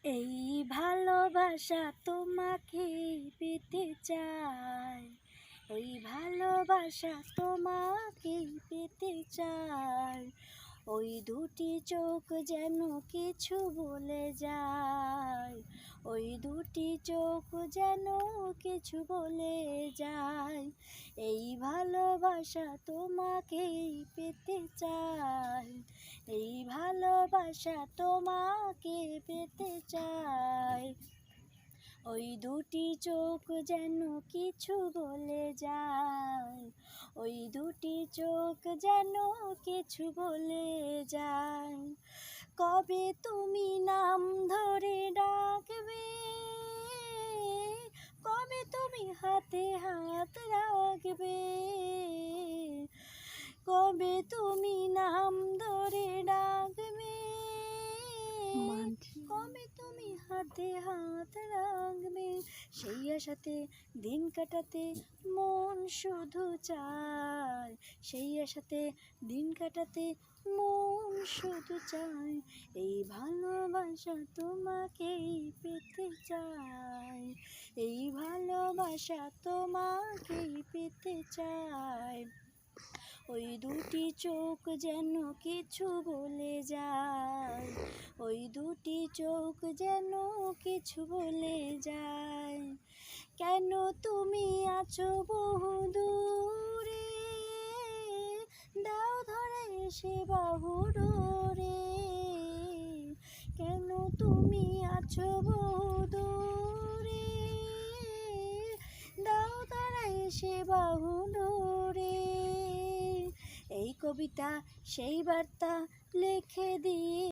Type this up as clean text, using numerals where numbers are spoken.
এই ভালোবাসা তোমাকেই পেতে চাই, ওই ভালোবাসা তোমাকেই পেতে চাই। ওই দুটি চোখ যেন কিছু বলে যায়, ওই দুটি চোখ যেন কিছু বলে যায়। এই ভালোবাসা তোমাকেই পেতে চাই, এই ভালোবাসা তোমাকে পেতে চাই। ওই দুটি চোখ যেন কিছু বলে যায়, ওই দুটি চোখ যেন কিছু বলে যায়। কবে তুমি নাম ধরে ডাকবে, কবে তুমি হাতে হাত রাখবে, কবে তুমি নাম ধরে ডাকবে, কবে তুমি হাতে হাত রাখবে। সেই আশাতে দিন কাটাতে মন শুধু চায়, সেই আশাতে দিন কাটাতে মন শুধু চায়। এই ভালোবাসা তোমাকেই পেতে চাই, এই ভালোবাসা তোমাকেই পেতে চাই। ওই দুটি চোখ যেন কিছু বলে যায়, ওই দুটি চোখ যেন কিছু বলে যায়। কেন তুমি আছো বহু দূরে, দাও ধরে এসে বাহু ডোরে। কেন তুমি আছো বহু দূরে, দাও ধরে এসে বাহু ডোরে। এই কবিতা সেই বার্তা লিখে দিয়ে